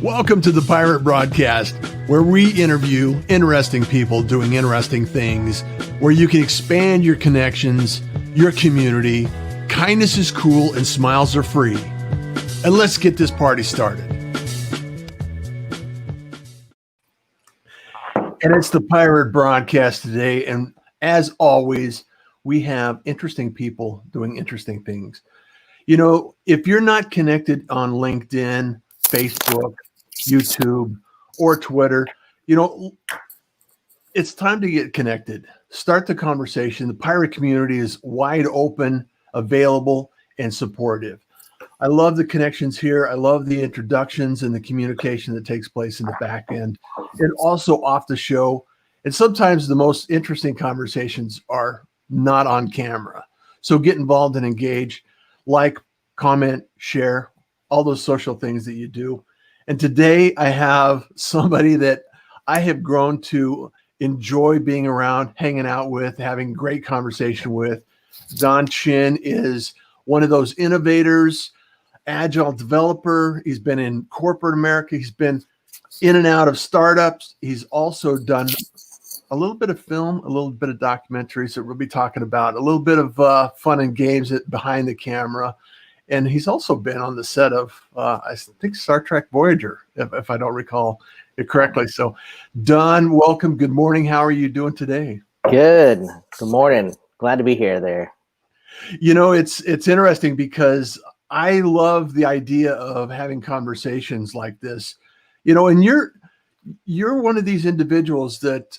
Welcome to the Pirate Broadcast, where we interview interesting people doing interesting things, where you can expand your connections, your community. Kindness is cool and smiles are free. And let's get this party started. And it's the Pirate Broadcast today. And as always, we have interesting people doing interesting things. You know, if you're not connected on LinkedIn, Facebook, YouTube, or Twitter, you know, it's time to get connected. Start the conversation. The pirate community is wide open, available, and supportive. I love the connections here. I love the introductions and the communication that takes place in the back end and also off the show. And sometimes the most interesting conversations are not on camera. So get involved and engage, like, comment, share, all those social things that you do. And today I have somebody that I have grown to enjoy being around, hanging out with, having great conversation with. Don Chin is one of those innovators, agile developer. He's been in corporate America. He's been in and out of startups. He's also done a little bit of film, a little bit of documentaries that we'll be talking about, a little bit of fun and games behind the camera. And he's also been on the set of, I think, Star Trek Voyager, if I don't recall it correctly. So, Don, welcome. Good morning. How are you doing today? Good. Good morning. Glad to be here there. You know, it's interesting because I love the idea of having conversations like this. You know, and you're one of these individuals that,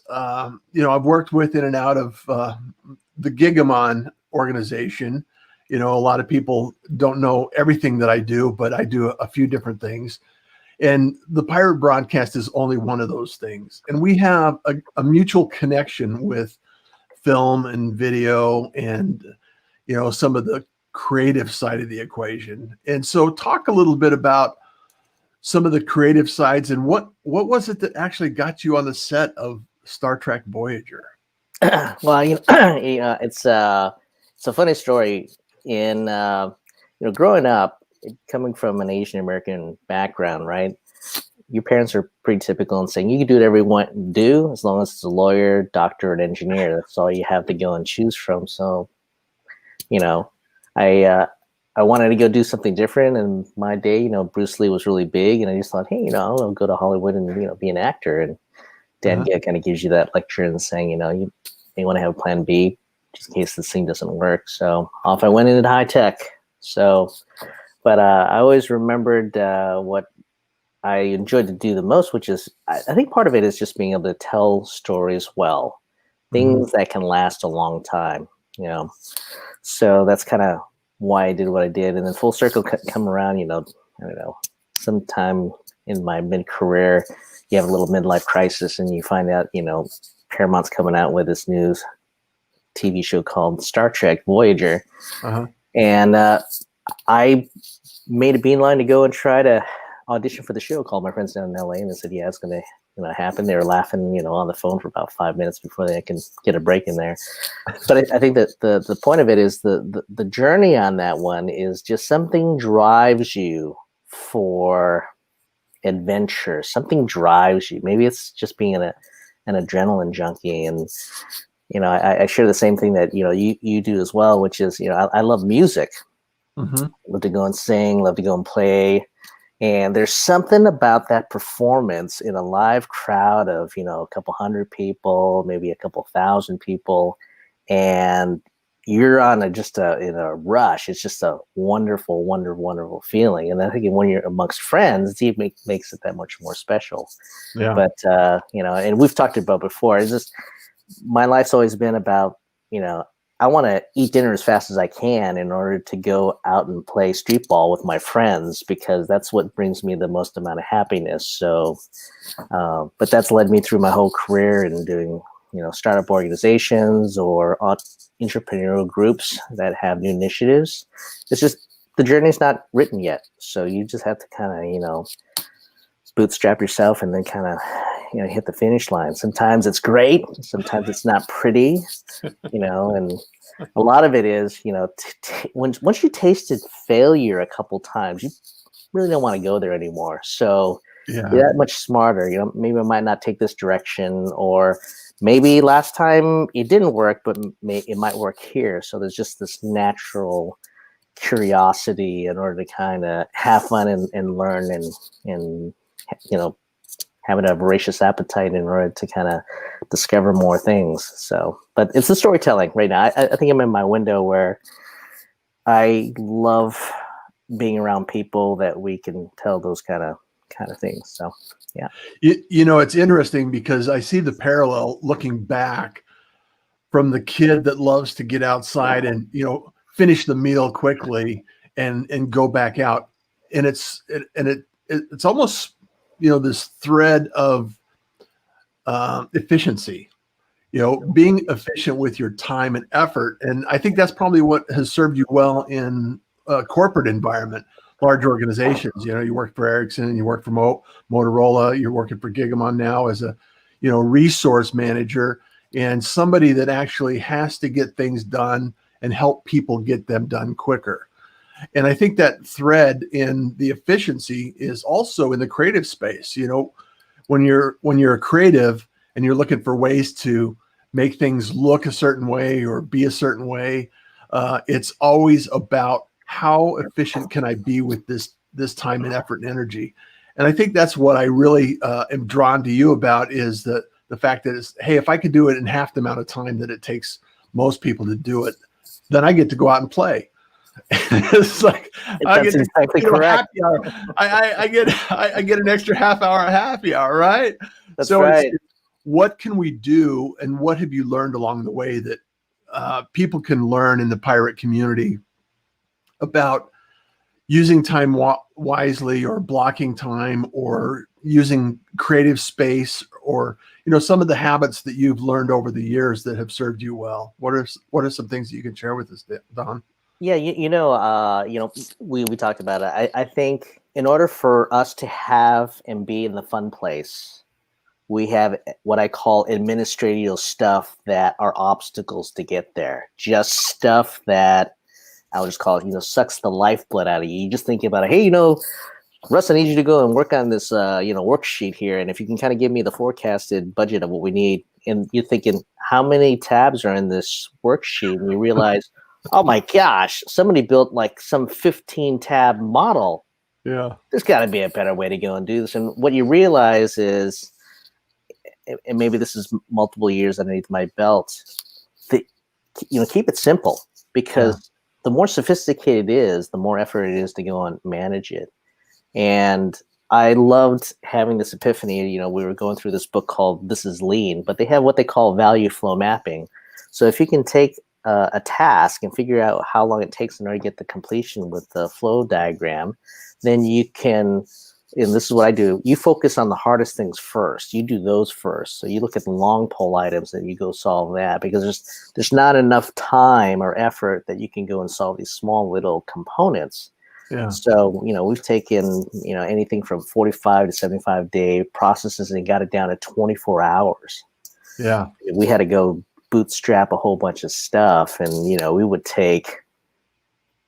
you know, I've worked with in and out of the Gigamon organization. You know, a lot of people don't know everything that I do, but I do a few different things. And the Pirate Broadcast is only one of those things. And we have a mutual connection with film and video and, you know, some of the creative side of the equation. And so talk a little bit about some of the creative sides and what was it that actually got you on the set of Star Trek Voyager? Well, it's a funny story. In growing up, coming from an Asian American background, right? Your parents are pretty typical in saying you can do whatever you want to do as long as it's a lawyer, doctor, and engineer. That's all you have to go and choose from. So, you know, I wanted to go do something different. In my day, you know, Bruce Lee was really big, and I just thought, hey, you know, I'll go to Hollywood and, you know, be an actor. And Dad kind of gives you that lecture and saying, you know, you want to have a plan B, just in case this thing doesn't work. So off I went into high tech. So, but I always remembered what I enjoyed to do the most, which is, I think part of it is just being able to tell stories well, things that can last a long time, you know. So that's kind of why I did what I did. And then full circle come around, you know, I don't know, sometime in my mid-career, you have a little midlife crisis and you find out, you know, Paramount's coming out with this new TV show called Star Trek Voyager. And I made a beeline to go and try to audition for the show. Called my friends down in LA and they said, yeah, it's going to, you know, happen. They were laughing, you know, on the phone for about 5 minutes before they can get a break in there. But I think that the point of it is the journey on that one is just something drives you for adventure. Something drives you. Maybe it's just being an adrenaline junkie. And you know, I share the same thing that, you know, you do as well, which is, you know, I love music. Love to go and sing, love to go and play. And there's something about that performance in a live crowd of, you know, a couple hundred people, maybe a couple thousand people. And you're on in a rush. It's just a wonderful, wonderful feeling. And I think when you're amongst friends, it makes it that much more special. Yeah. But, you know, and we've talked about before, it's just, my life's always been about, you know, I want to eat dinner as fast as I can in order to go out and play street ball with my friends, because that's what brings me the most amount of happiness. So, but that's led me through my whole career in doing, you know, startup organizations or entrepreneurial groups that have new initiatives. It's just the journey's not written yet. So you just have to kind of, you know, bootstrap yourself and then kind of, you know, hit the finish line. Sometimes it's great. Sometimes it's not pretty, you know, and a lot of it is, you know, once you tasted failure a couple times, you really don't want to go there anymore. So Yeah. You're that much smarter. Maybe I might not take this direction, or maybe last time it didn't work, but it might work here. So there's just this natural curiosity in order to kind of have fun and learn and having a voracious appetite in order to kind of discover more things. So, but it's the storytelling right now. I think I'm in my window where I love being around people that we can tell those kind of things. So, yeah. It's interesting because I see the parallel looking back from the kid that loves to get outside and, finish the meal quickly and go back out. And it's almost, this thread of efficiency, being efficient with your time and effort. And I think that's probably what has served you well in a corporate environment, large organizations. You work for Ericsson, you work for Motorola, you're working for Gigamon now as a, resource manager and somebody that actually has to get things done and help people get them done quicker. And I think that thread in the efficiency is also in the creative space. When you're a creative and you're looking for ways to make things look a certain way or be a certain way, it's always about how efficient can I be with this time and effort and energy. And I think that's what I really am drawn to you about is the fact that hey, if I could do it in half the amount of time that it takes most people to do it, then I get to go out and play. It's like I get exactly correct. Happy hour. I get an extra half hour happy hour, right? That's so right. What can we do, and what have you learned along the way that people can learn in the pirate community about using time wisely, or blocking time, or using creative space, or some of the habits that you've learned over the years that have served you well? What are some things that you can share with us, Don? Yeah, we talked about it. I think in order for us to have and be in the fun place, we have what I call administrative stuff that are obstacles to get there. Just stuff that I'll just call it, sucks the lifeblood out of you. You just think about it. Hey, Russ, I need you to go and work on this, worksheet here. And if you can kind of give me the forecasted budget of what we need, and you're thinking, how many tabs are in this worksheet? And you realize, oh my gosh, somebody built like some 15 tab model. Yeah. There's got to be a better way to go and do this. And what you realize is, and maybe this is multiple years underneath my belt, keep it simple, because the more sophisticated it is, the more effort it is to go and manage it. And I loved having this epiphany. We were going through this book called This is Lean, but they have what they call value flow mapping. So if you can take a task and figure out how long it takes in order to get the completion with the flow diagram, then you can, and this is what I do, you focus on the hardest things first. You do those first. So you look at the long pole items and you go solve that, because there's not enough time or effort that you can go and solve these small little components. Yeah. So, we've taken, anything from 45 to 75 day processes and got it down to 24 hours. Yeah. We had to go bootstrap a whole bunch of stuff, and, we would take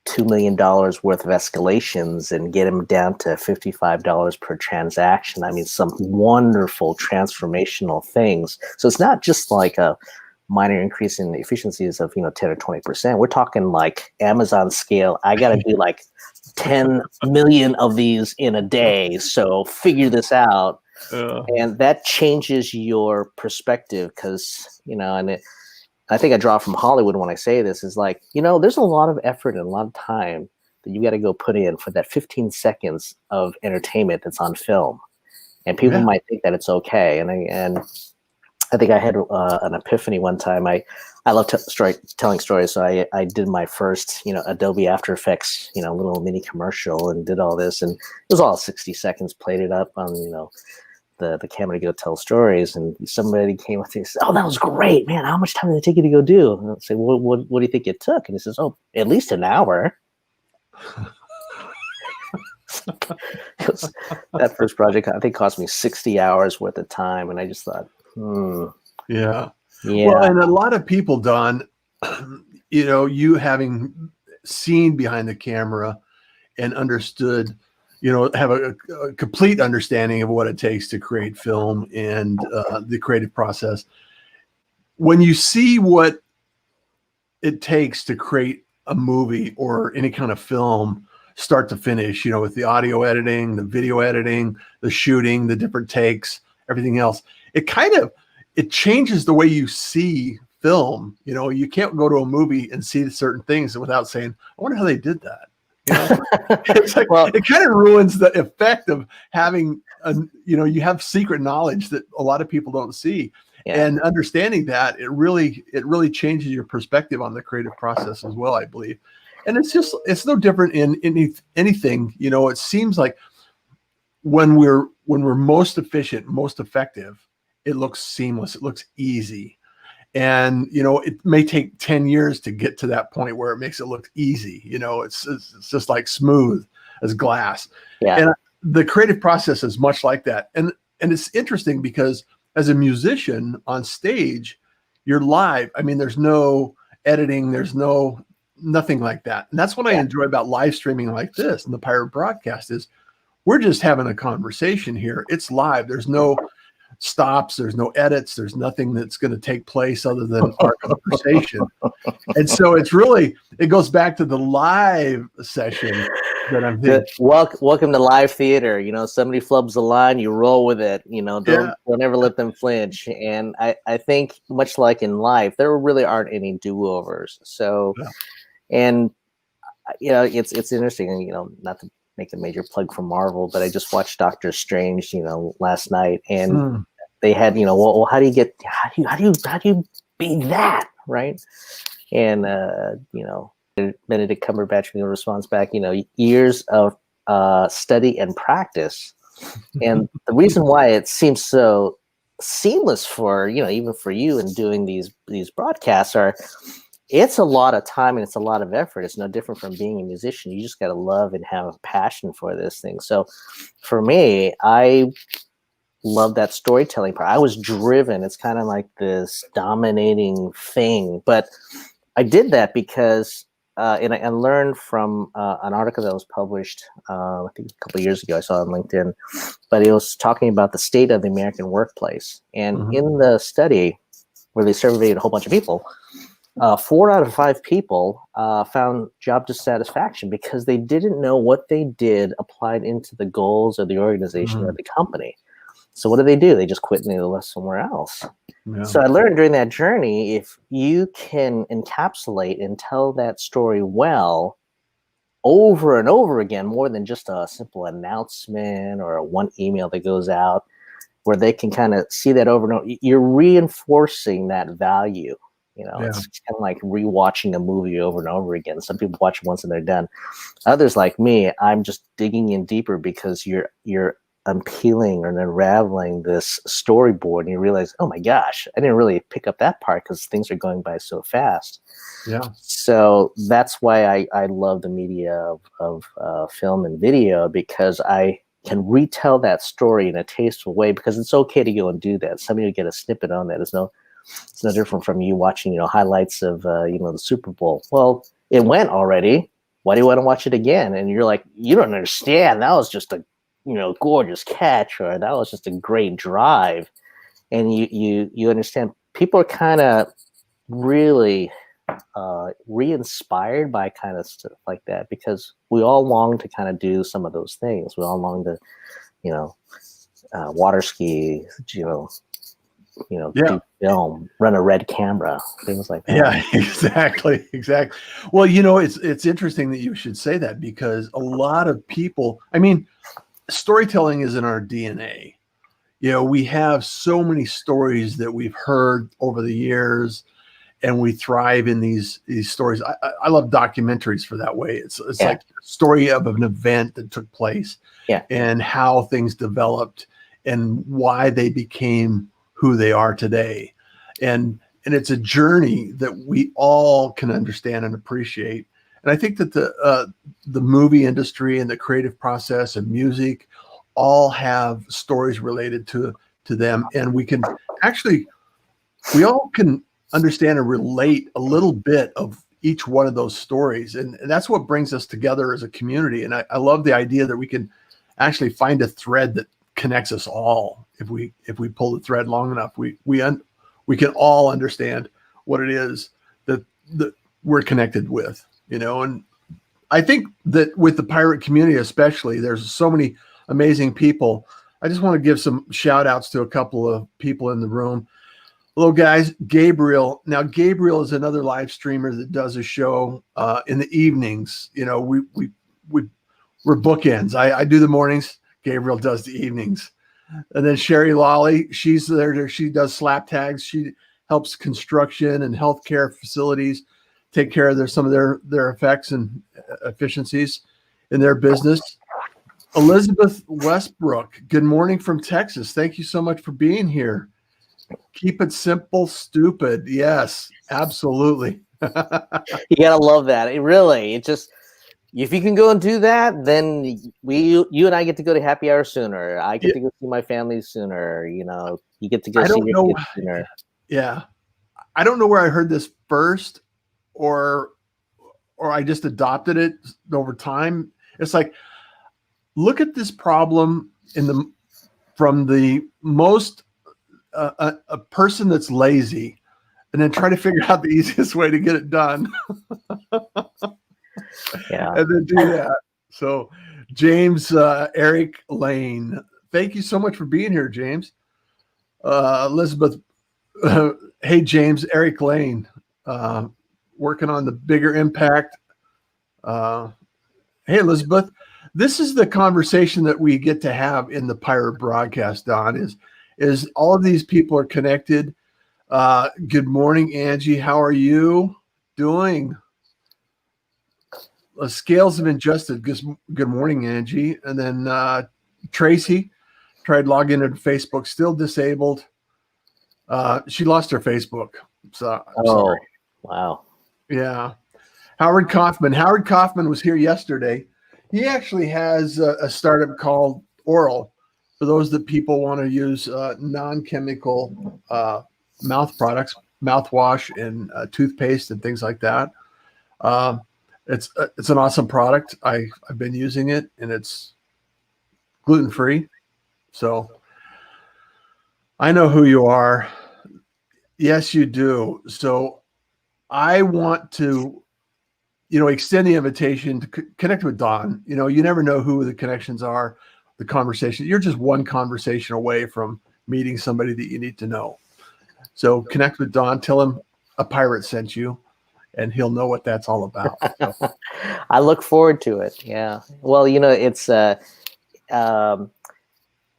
$2 million worth of escalations and get them down to $55 per transaction. I mean, some wonderful transformational things. So it's not just like a minor increase in efficiencies of 10 or 20%. We're talking like Amazon scale. I got to do like 10 million of these in a day. So figure this out. And that changes your perspective, because, I think I draw from Hollywood when I say this, is like, there's a lot of effort and a lot of time that you got to go put in for that 15 seconds of entertainment that's on film. And people might think that it's okay. And I think I had an epiphany one time. I love telling stories. So I did my first, Adobe After Effects, little mini commercial, and did all this. And it was all 60 seconds, played it up on, the camera to go tell stories. And somebody came up to me and said, "Oh, that was great, man. How much time did it take you to go do?" And I'd say, "Well, what do you think it took?" And he says, "Oh, at least an hour." That first project, I think, cost me 60 hours worth of time. And I just thought, Yeah. Well, and a lot of people, Don, you having seen behind the camera and understood, have a complete understanding of what it takes to create film and the creative process. When you see what it takes to create a movie or any kind of film, start to finish, with the audio editing, the video editing, the shooting, the different takes, everything else, it changes the way you see film. You can't go to a movie and see certain things without saying, I wonder how they did that. It's like, well, it kind of ruins the effect of having you have secret knowledge that a lot of people don't see. Yeah. And understanding that, it really changes your perspective on the creative process as well, I believe. And it's no different in anything. It seems like when we're most efficient, most effective, it looks seamless, it looks easy. And, it may take 10 years to get to that point where it makes it look easy. It's just like smooth as glass. Yeah. And the creative process is much like that. And it's interesting because as a musician on stage, you're live. I mean, there's no editing. There's nothing like that. And that's what I enjoy about live streaming like this and the Pirate Broadcast is we're just having a conversation here. It's live. There's no stops, there's no edits, there's nothing that's going to take place other than our conversation. And so it goes back to the live session that I'm thinking. Welcome to live theater. Somebody flubs the line, you roll with it. Don't ever let them flinch. And I think much like in life, there really aren't any do-overs. So, and it's interesting, not to make a major plug for Marvel, but I just watched Doctor Strange, last night, and they had, well, how do you be that, right? And Benedict Cumberbatch responds back, years of study and practice, and the reason why it seems so seamless for even for you in doing these broadcasts are. It's a lot of time and it's a lot of effort. It's no different from being a musician. You just got to love and have a passion for this thing. So for me, I love that storytelling part. I was driven. It's kind of like this dominating thing. But I did that because, and I learned from an article that was published, I think a couple of years ago, I saw on LinkedIn, but it was talking about the state of the American workplace. And in the study where they surveyed a whole bunch of people, 4 out of 5 people found job dissatisfaction because they didn't know what they did applied into the goals of the organization or the company. So what do? They just quit and they left somewhere else. Yeah. So I learned during that journey, if you can encapsulate and tell that story well over and over again, more than just a simple announcement or one email that goes out, where they can kind of see that over and over, you're reinforcing that value. It's kind of like rewatching a movie over and over again. Some people watch it once and they're done. Others, like me, I'm just digging in deeper because you're unpeeling and unraveling this storyboard, and you realize, oh my gosh, I didn't really pick up that part because things are going by so fast. Yeah. So that's why I love the media of film and video, because I can retell that story in a tasteful way, because it's okay to go and do that. Somebody will get a snippet on that. It's no different from you watching, highlights of, the Super Bowl. Well, it went already. Why do you want to watch it again? And you're like, you don't understand. That was just a, gorgeous catch, or that was just a great drive. And you understand people are kind of really re-inspired by kind of stuff like that, because we all long to kind of do some of those things. We all long to, water ski, do film, run a red camera, things like that. Yeah, exactly. Well, it's interesting that you should say that, because a lot of people, storytelling is in our DNA. We have so many stories that we've heard over the years, and we thrive in these stories. I love documentaries for that way. It's like a story of an event that took place, and how things developed and why they became who they are today. And it's a journey that we all can understand and appreciate. And I think that the movie industry and the creative process and music all have stories related to them. And we all can understand and relate a little bit of each one of those stories. And that's what brings us together as a community. And I love the idea that we can actually find a thread that connects us all. If we pull the thread long enough, we can all understand what it is that we're connected with, and I think that with the pirate community, especially, there's so many amazing people. I just want to give some shout outs to a couple of people in the room. Hello, guys. Gabriel. Now, Gabriel is another live streamer that does a show in the evenings. We're bookends. I do the mornings. Gabriel does the evenings. And then Sherry Lawley, she's there. She does slap tags. She helps construction and healthcare facilities take care of some of their effects and efficiencies in their business. Elizabeth Westbrook, good morning from Texas. Thank you so much for being here. Keep it simple, stupid. Yes, absolutely. You gotta love that. It just, if you can go and do that, then you and I get to go to happy hour sooner. I get to go see my family sooner. You get to go see your kids sooner. Yeah, I don't know where I heard this first, or I just adopted it over time. It's like, look at this problem from the most a person that's lazy, and then try to figure out the easiest way to get it done. Yeah, and then do that. So, James Eric Lane, thank you so much for being here, James. Elizabeth, hey James, Eric Lane, working on the bigger impact. Hey Elizabeth, this is the conversation that we get to have in the Pirate Broadcast, Don, is all of these people are connected. Good morning, Angie. How are you doing? Scales have been adjusted. Good morning, Angie. And then Tracy tried logging into Facebook, still disabled. She lost her Facebook. So I'm sorry. Wow. Yeah. Howard Kaufman was here yesterday. He actually has a startup called Oral for those that people want to use non-chemical mouth products, mouthwash and toothpaste and things like that. It's an awesome product. I've been using it, and it's gluten-free. So I know who you are. Yes, you do. So I want to, extend the invitation to connect with Don. You never know who the connections are, the conversation. You're just one conversation away from meeting somebody that you need to know. So connect with Don. Tell him a pirate sent you, and he'll know what that's all about. So. I look forward to it. Yeah. Well, it's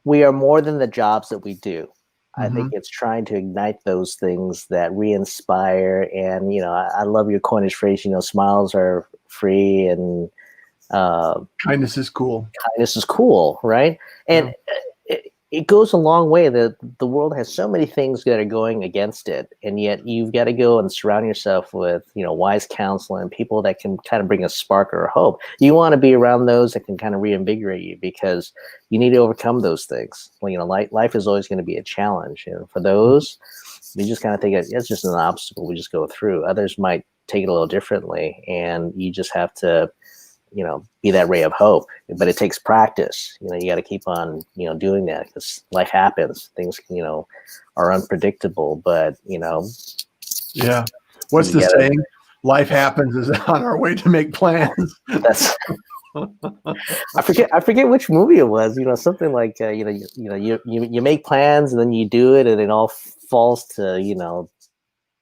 we are more than the jobs that we do. I think it's trying to ignite those things that re-inspire. And, I love your Cornish phrase, smiles are free and kindness is cool. Kindness is cool, right? And it goes a long way. The world has so many things that are going against it. And yet you've got to go and surround yourself with, wise counsel and people that can kind of bring a spark or hope. You want to be around those that can kind of reinvigorate you, because you need to overcome those things. Well, life is always going to be a challenge. And for those, we just kind of think it's just an obstacle we just go through. Others might take it a little differently, and you just have to, be that ray of hope. But it takes practice. You got to keep on, doing that, because life happens. Things, are unpredictable. But yeah. What's the saying? Life happens is on our way to make plans. That's. I forget which movie it was. Something like you make plans and then you do it, and it all falls to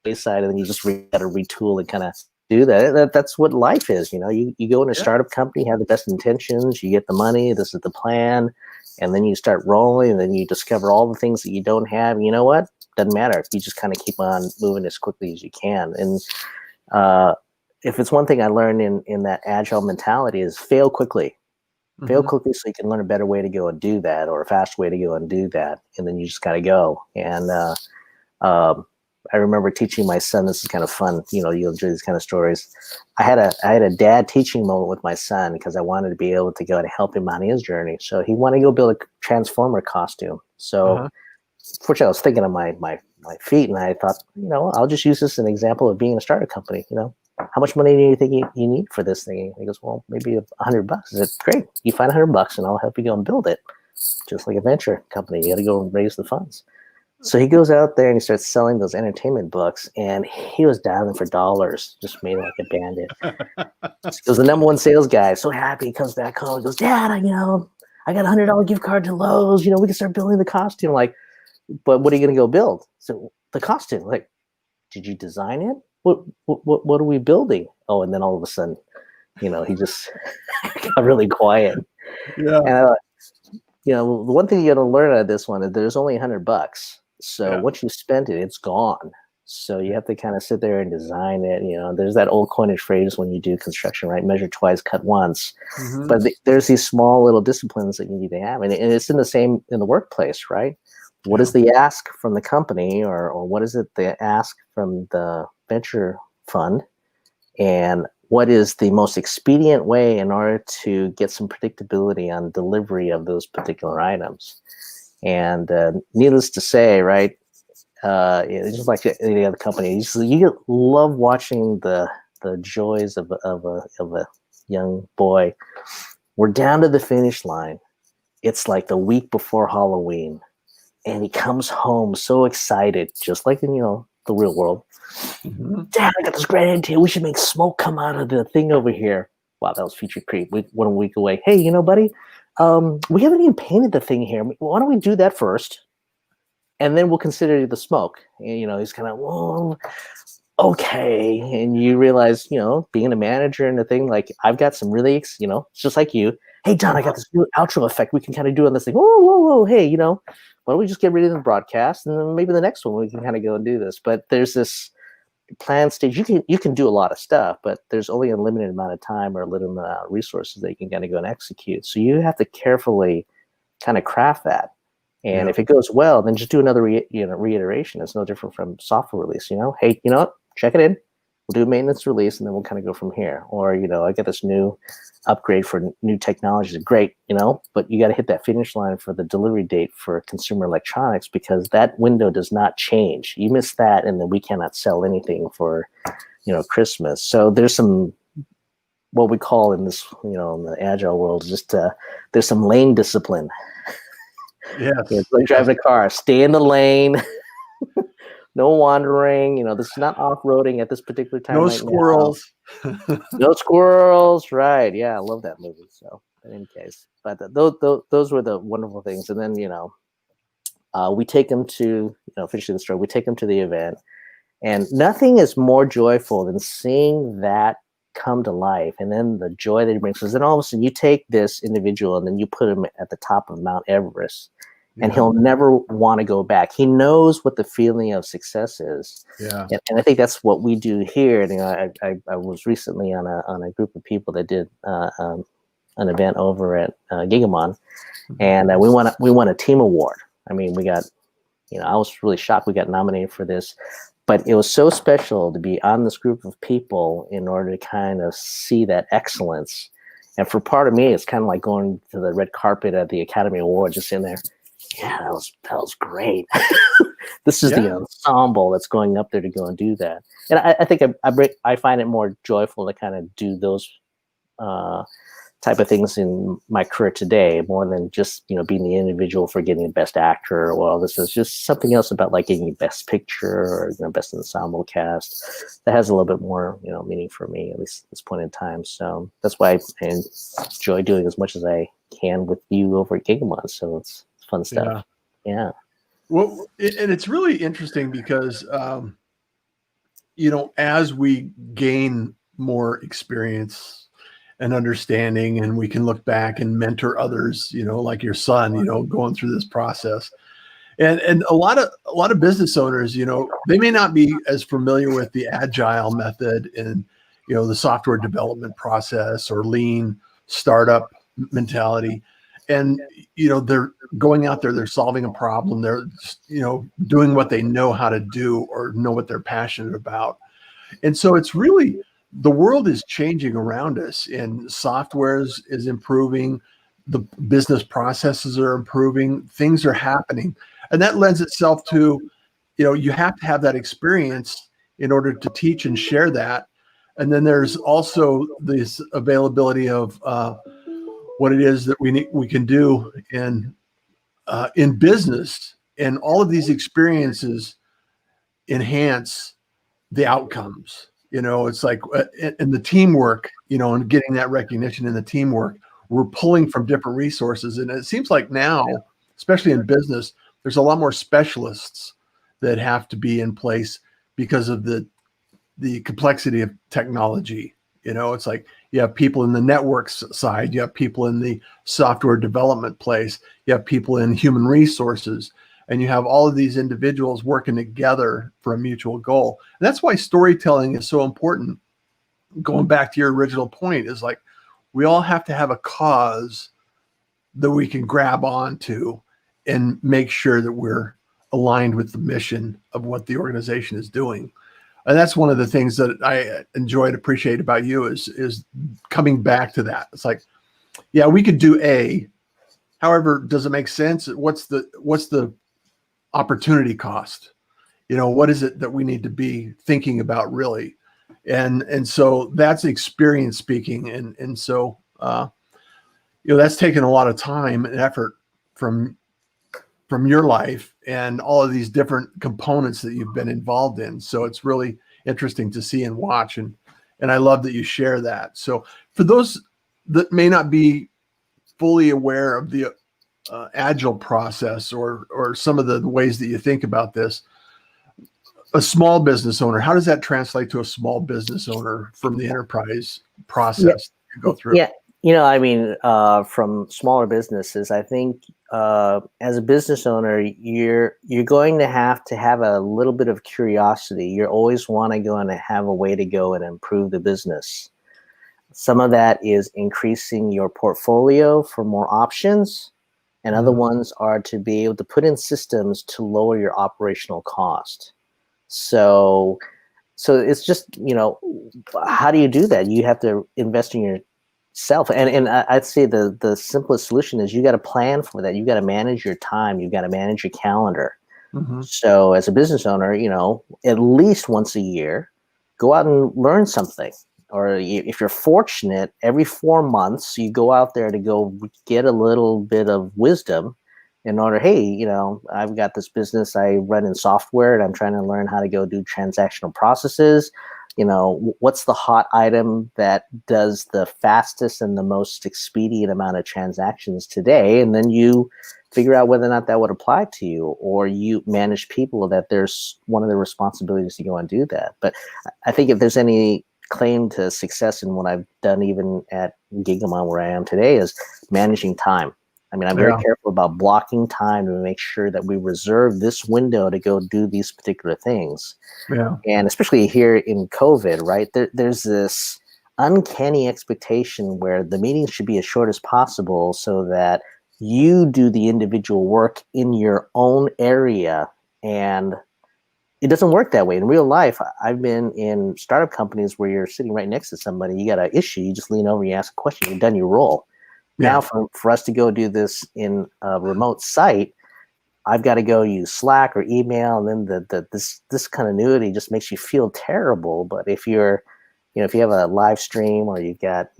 wayside, and then you just got to retool and kind of do that. That's what life is. You go in a startup company, have the best intentions, you get the money, this is the plan, and then you start rolling, and then you discover all the things that you don't have. You know what? Doesn't matter. You just kind of keep on moving as quickly as you can. And if it's one thing I learned in that agile mentality, is fail quickly. Fail quickly so you can learn a better way to go and do that, or a faster way to go and do that. And then you just got to go. And I remember teaching my son, this is kind of fun, you'll enjoy these kind of stories. I had a dad teaching moment with my son, because I wanted to be able to go and help him on his journey. So he wanted to go build a Transformer costume. So fortunately, I was thinking of my feet, and I thought, I'll just use this as an example of being a startup company. how much money do you think you need for this thing? He goes, well, maybe $100. I said, great. You find $100 and I'll help you go and build it. Just like a venture company, you got to go and raise the funds. So he goes out there and he starts selling those entertainment books, and he was dialing for dollars, just made it like a bandit. He was the #1 sales guy. So happy. He comes back home. He goes, Dad, I got a $100 gift card to Lowe's. We can start building the costume. Like, but what are you going to go build? So the costume. Like, did you design it? What are we building? Oh, and then all of a sudden, he just got really quiet. Yeah. And the one thing you got to learn out of this one is there's only $100. So once you spend it, it's gone. So you have to kind of sit there and design it. There's that old coinage phrase when you do construction, right? Measure twice, cut once. Mm-hmm. But there's these small little disciplines that you need to have. And it's in the workplace, right? What is the ask from the company, or what is it the ask from the venture fund? And what is the most expedient way in order to get some predictability on delivery of those particular items? And needless to say, right, it's just like any other company. You love watching the joys of a young boy. We're down to the finish line. It's like the week before Halloween, and he comes home so excited, just like in the real world. Mm-hmm. Dad, I got this great idea. We should make smoke come out of the thing over here. Wow, that was feature creep. We're a week away. Hey, buddy, we haven't even painted the thing here. Why don't we do that first? And then we'll consider the smoke. And, he's kind of, well, okay. And you realize, being a manager and the thing, like, I've got some really, it's just like you. Hey, John, I got this new outro effect we can kind of do on this thing. Whoa. Hey, why don't we just get rid of the broadcast? And then maybe the next one we can kind of go and do this. But there's this plan stage. You can do a lot of stuff, but there's only a limited amount of time or a limited amount of resources that you can kind of go and execute. So you have to carefully kind of craft that. And if it goes well, then just do another reiteration. It's no different from software release. Hey, what? Check it in. We'll do a maintenance release, and then we'll kind of go from here. Or I get this new upgrade for new technologies. Great, but you got to hit that finish line for the delivery date for consumer electronics, because that window does not change. You miss that, and then we cannot sell anything for Christmas. So there's some, what we call in this in the agile world, just there's some lane discipline. Yeah, it's like driving a car. Stay in the lane. No wandering. This is not off-roading at this particular time. No squirrels. No squirrels. Right. Yeah, I love that movie. So in any case, but those were the wonderful things. And then we take them to finishing the story. We take them to the event, and nothing is more joyful than seeing that come to life, and then the joy that he brings. Because then all of a sudden you take this individual and then you put him at the top of Mount Everest, and he'll never want to go back. He knows what the feeling of success is. Yeah, and I think that's what we do here. And I was recently on a group of people that did an event over at Gigamon, and we won a team award. I mean, we got, I was really shocked we got nominated for this. But it was so special to be on this group of people in order to kind of see that excellence. And for part of me, it's kind of like going to the red carpet at the Academy Awards, just sitting there. Yeah, that was great. This is the ensemble that's going up there to go and do that. And I think I find it more joyful to kind of do those type of things in my career today, more than just being the individual for getting the best actor. Well, this is just something else about like getting best picture or best ensemble cast that has a little bit more meaning for me, at least at this point in time. So that's why I enjoy doing as much as I can with you over at Gigamon. So it's fun stuff. Yeah. Well, and it's really interesting because as we gain more experience and understanding, and we can look back and mentor others, like your son, going through this process. And a lot of business owners, they may not be as familiar with the agile method and, the software development process or lean startup mentality. And, they're going out there, they're solving a problem. They're, doing what they know how to do or know what they're passionate about. And so it's really, the world is changing around us, and software is improving. The business processes are improving. Things are happening. And that lends itself to, you have to have that experience in order to teach and share that. And then there's also this availability of what it is that we can do in business, and all of these experiences enhance the outcomes. It's like in the teamwork, and getting that recognition in the teamwork, we're pulling from different resources. And it seems like now, especially in business, there's a lot more specialists that have to be in place because of the complexity of technology. It's like you have people in the networks side, you have people in the software development place, you have people in human resources, and you have all of these individuals working together for a mutual goal. And that's why storytelling is so important. Going back to your original point, is like we all have to have a cause that we can grab onto and make sure that we're aligned with the mission of what the organization is doing. And that's one of the things that I enjoy and appreciate about you is coming back to that. It's like, yeah, we could do A. However, does it make sense? What's the opportunity cost? What is it that we need to be thinking about really? And so that's experience speaking. And so, that's taken a lot of time and effort from your life and all of these different components that you've been involved in. So it's really interesting to see and watch. And I love that you share that. So for those that may not be fully aware of the Agile process or some of the ways that you think about this, a small business owner, how does that translate to a small business owner from the enterprise process you go through? Yeah. From smaller businesses, I think as a business owner, you're going to have a little bit of curiosity. You always want to go and have a way to go and improve the business. Some of that is increasing your portfolio for more options, and other ones are to be able to put in systems to lower your operational cost. So it's just, how do you do that? You have to invest in yourself. And I'd say the simplest solution is you got to plan for that. You got to manage your time. You got to manage your calendar. Mm-hmm. So as a business owner, at least once a year, go out and learn something. Or if you're fortunate, every 4 months, you go out there to go get a little bit of wisdom in order, hey, I've got this business I run in software and I'm trying to learn how to go do transactional processes. What's the hot item that does the fastest and the most expedient amount of transactions today? And then you figure out whether or not that would apply to you, or you manage people that there's one of the responsibilities to go and do that. But I think if there's any claim to success in what I've done, even at Gigamon where I am today, is managing time. I'm very careful about blocking time to make sure that we reserve this window to go do these particular things. Yeah. And especially here in COVID, right? There's this uncanny expectation where the meetings should be as short as possible so that you do the individual work in your own area. And it doesn't work that way. In real life, I've been in startup companies where you're sitting right next to somebody, you got an issue, you just lean over, you ask a question, you've done your role. Yeah. Now, for us to go do this in a remote site, I've got to go use Slack or email, and then this continuity just makes you feel terrible. But if you're, if you have a live stream or you've got,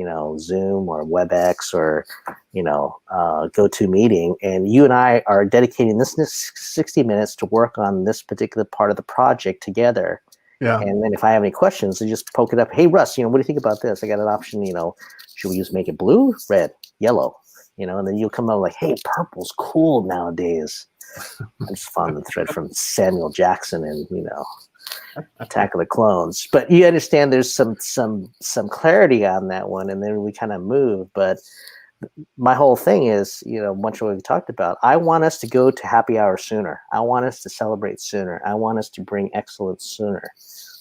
Zoom or WebEx or, GoToMeeting, and you and I are dedicating this 60 minutes to work on this particular part of the project together. Yeah. And then if I have any questions, I just poke it up. Hey, Russ, what do you think about this? I got an option, should we make it blue, red, yellow? And then you'll come out like, hey, purple's cool nowadays. I just found the thread from Samuel Jackson and, Attack of the Clones. But you understand there's some clarity on that one, and then we kind of move. But my whole thing is, much of what we talked about, I want us to go to happy hour sooner. I want us to celebrate sooner. I want us to bring excellence sooner.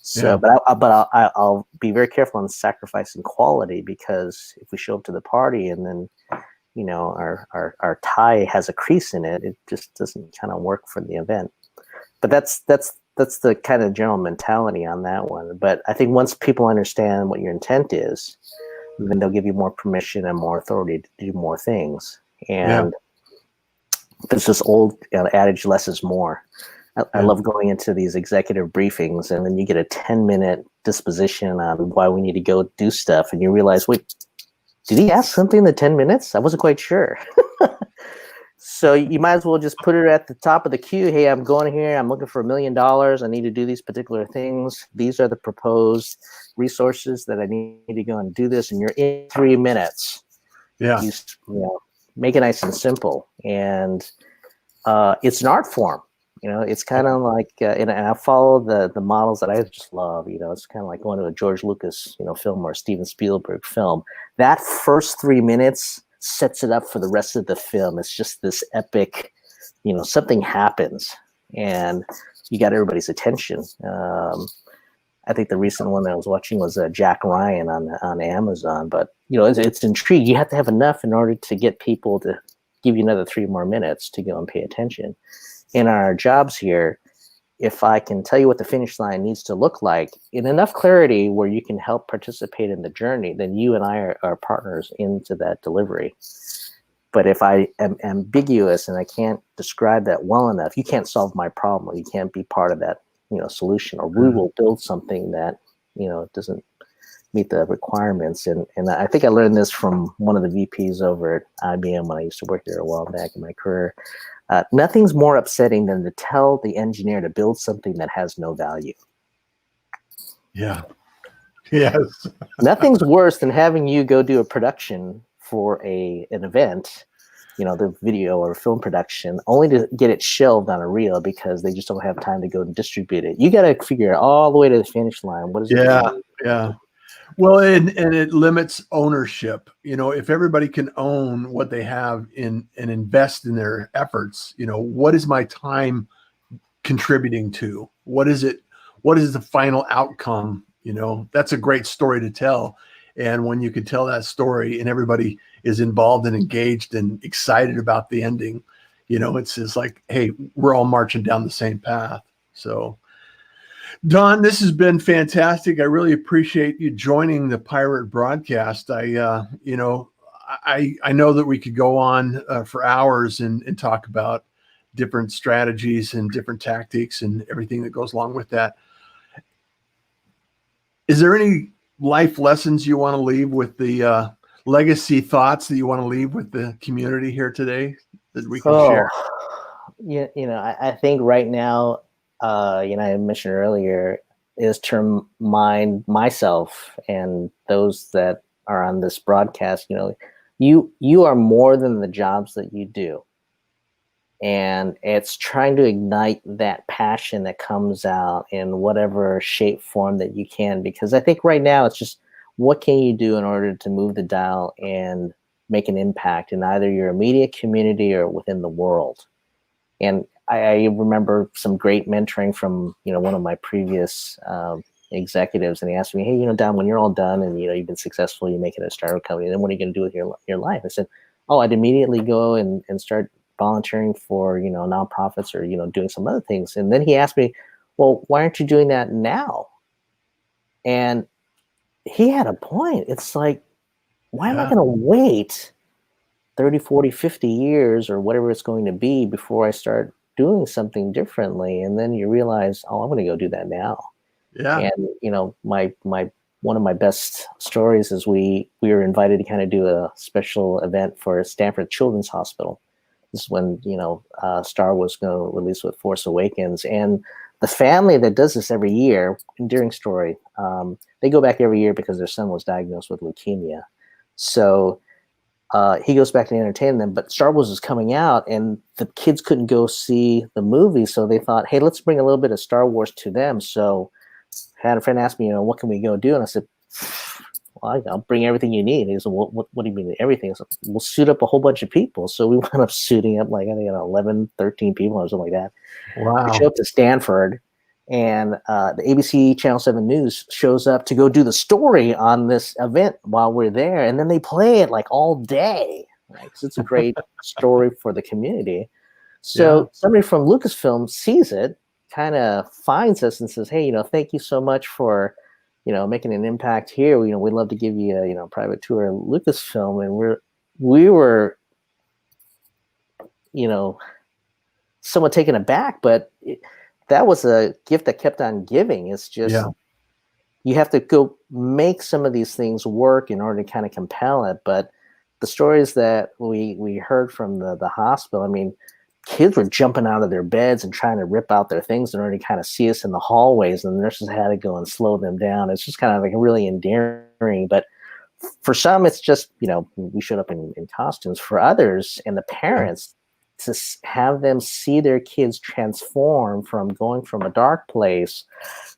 So, yeah. But I'll be very careful on sacrificing quality, because if we show up to the party and then, our tie has a crease in it, it just doesn't kind of work for the event. But that's the kind of general mentality on that one. But I think once people understand what your intent is, then they'll give you more permission and more authority to do more things. And there's this old adage, less is more. I love going into these executive briefings, and then you get a 10-minute disposition on why we need to go do stuff, and you realize, wait, did he ask something in the 10 minutes? I wasn't quite sure. So you might as well just put it at the top of the queue. Hey, I'm going here. I'm looking for $1 million. I need to do these particular things. These are the proposed resources that I need to go and do this. And you're in 3 minutes. Yeah. You know, make it nice and simple. And it's an art form. You know, it's kind of like, and I follow the models that I just love. You know, it's kind of like going to a George Lucas, film or a Steven Spielberg film. That first 3 minutes sets it up for the rest of the film. It's just this epic, something happens and you got everybody's attention. I think the recent one that I was watching was Jack Ryan on Amazon, but it's intriguing. You have to have enough in order to get people to give you another 3 more minutes to go and pay attention. In our jobs here, if I can tell you what the finish line needs to look like in enough clarity where you can help participate in the journey, then you and I are partners into that delivery. But if I am ambiguous and I can't describe that well enough, you can't solve my problem, or you can't be part of that, solution, or we will build something that, doesn't meet the requirements. And I think I learned this from one of the VPs over at IBM when I used to work there a while back in my career. Nothing's more upsetting than to tell the engineer to build something that has no value. Yeah. Yes. Nothing's worse than having you go do a production for an event, the video or film production, only to get it shelved on a reel because they just don't have time to go and distribute it. You got to figure it all the way to the finish line. What is it? Yeah. Well, and it limits ownership. If everybody can own what they have and invest in their efforts, what is my time contributing to? What is it? What is the final outcome? That's a great story to tell. And when you can tell that story and everybody is involved and engaged and excited about the ending, it's just like, hey, we're all marching down the same path. So, Don, this has been fantastic. I really appreciate you joining the Pirate Broadcast. I know that we could go on for hours and talk about different strategies and different tactics and everything that goes along with that. Is there any life lessons you want to leave with the legacy thoughts that you want to leave with the community here today that we can share? I think right now, I mentioned earlier, is to remind myself and those that are on this broadcast, you are more than the jobs that you do. And it's trying to ignite that passion that comes out in whatever shape, form that you can. Because I think right now it's just, what can you do in order to move the dial and make an impact in either your immediate community or within the world? And I remember some great mentoring from, one of my previous executives, and he asked me, hey, Don, when you're all done and, you've been successful, you make it a startup company, then what are you going to do with your life? I said, I'd immediately go and start volunteering for, nonprofits or, doing some other things. And then he asked me, well, why aren't you doing that now? And he had a point. It's like, why am I going to wait 30, 40, 50 years or whatever it's going to be before I start doing something differently? And then you realize, I'm going to go do that now. Yeah. And, my one of my best stories is we were invited to kind of do a special event for Stanford Children's Hospital. This is when, Star Wars was going to release with Force Awakens. And the family that does this every year, endearing story, they go back every year because their son was diagnosed with leukemia. So he goes back to entertain them, but Star Wars is coming out and the kids couldn't go see the movie. So they thought, hey, let's bring a little bit of Star Wars to them. So I had a friend ask me, what can we go do? And I said, well, I'll bring everything you need. He said, what do you mean everything? I said, we'll suit up a whole bunch of people. So we wound up suiting up like, I think 11, 13 people or something like that. Wow. We show up to Stanford, and the ABC Channel 7 News shows up to go do the story on this event while we're there. And then they play it like all day, right? Because it's a great story for the community. So somebody from Lucasfilm sees it, kind of finds us and says, hey, thank you so much for, making an impact here. We'd love to give you a, private tour of Lucasfilm. And we were, somewhat taken aback, but that was a gift that kept on giving. It's just, you have to go make some of these things work in order to kind of compel it. But the stories that we heard from the hospital, I mean, kids were jumping out of their beds and trying to rip out their things in order to kind of see us in the hallways, and the nurses had to go and slow them down. It's just kind of like really endearing. But for some, it's just, we showed up in costumes. For others and the parents, to have them see their kids transform from going from a dark place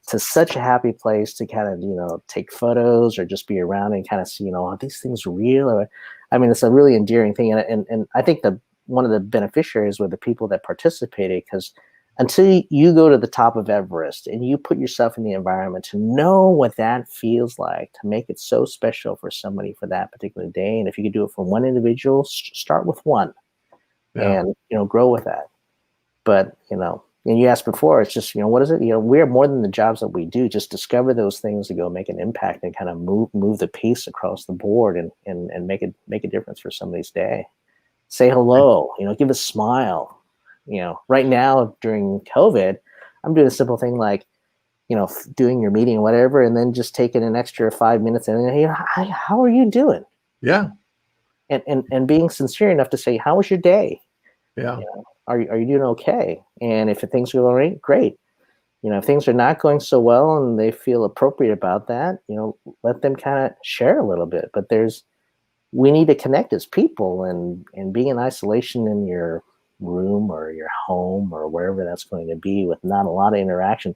to such a happy place to kind of, take photos or just be around and kind of see, are these things real? I mean, it's a really endearing thing. And I think one of the beneficiaries were the people that participated, because until you go to the top of Everest and you put yourself in the environment to know what that feels like, to make it so special for somebody for that particular day. And if you could do it for one individual, start with one and, grow with that. But, and you asked before, it's just, what is it? We're more than the jobs that we do. Just discover those things to go make an impact and kind of move the pace across the board and make a difference for somebody's day. Say hello, give a smile. Right now during COVID, I'm doing a simple thing like, doing your meeting or whatever, and then just taking an extra 5 minutes and then, hi, how are you doing? Yeah. And being sincere enough to say, how was your day? Yeah. Are you doing okay? And if things are going great. If things are not going so well and they feel appropriate about that, let them kind of share a little bit. But we need to connect as people, and being in isolation in your room or your home or wherever that's going to be with not a lot of interaction.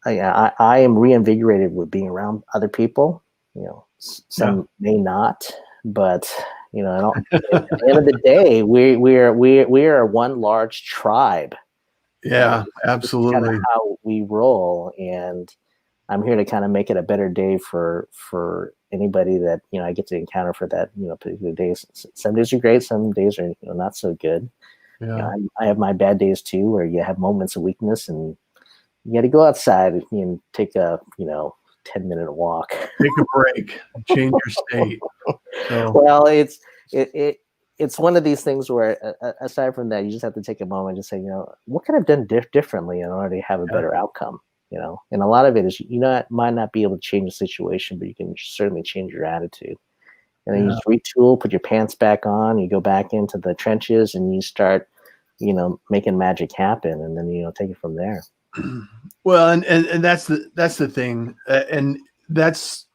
I am reinvigorated with being around other people. Some may not, but at the end of the day, we are one large tribe. Yeah, absolutely. That's kind of how we roll, and I'm here to kind of make it a better day for anybody that I get to encounter for that particular days. Some days are great, some days are not so good. Yeah. I have my bad days too, where you have moments of weakness, and you got to go outside and take a 10-minute walk. Take a break, change your state. So. Well, it's one of these things where, aside from that, you just have to take a moment and say, what could I have done differently in order to have a better outcome? And a lot of it is, might not be able to change the situation, but you can certainly change your attitude. And then you just retool, put your pants back on, you go back into the trenches, and you start, making magic happen, and then take it from there. Well, and that's the thing, and that's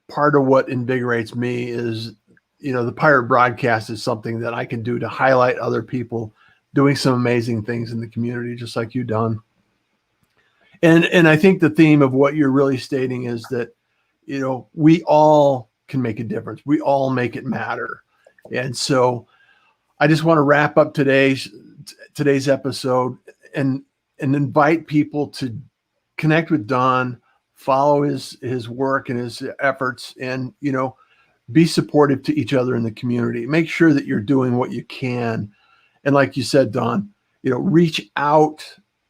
part of what invigorates me is, the Pirate Broadcast is something that I can do to highlight other people doing some amazing things in the community, just like you, Don. And I think the theme of what you're really stating is that, we all can make a difference. We all make it matter. And so I just want to wrap up today's episode and invite people to connect with Don, follow his work and his efforts, and, be supportive to each other in the community. Make sure that you're doing what you can. And like you said, Don, reach out,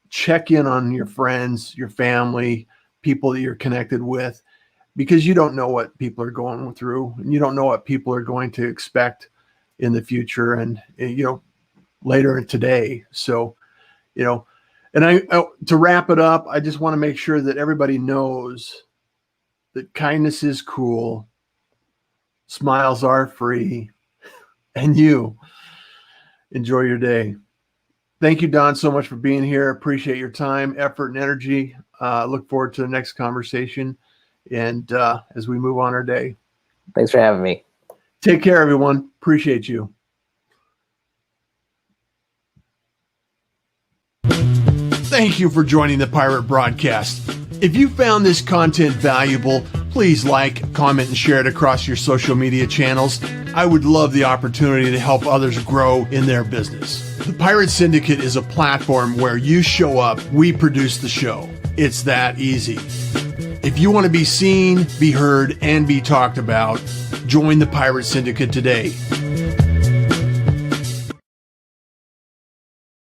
check in on your friends, your family, people that you're connected with, because you don't know what people are going through, and you don't know what people are going to expect in the future and, later today. So, and to wrap it up, I just want to make sure that everybody knows that kindness is cool, smiles are free, and you enjoy your day. Thank you, Don, so much for being here. Appreciate your time, effort, and energy. Look forward to the next conversation, and as we move on our day. Thanks for having me. Take care, everyone. Appreciate you. Thank you for joining the Pirate Broadcast. If you found this content valuable, please like, comment, and share it across your social media channels. I would love the opportunity to help others grow in their business. The Pirate Syndicate is a platform where you show up, we produce the show. It's that easy. If you want to be seen, be heard, and be talked about, join the Pirate Syndicate today.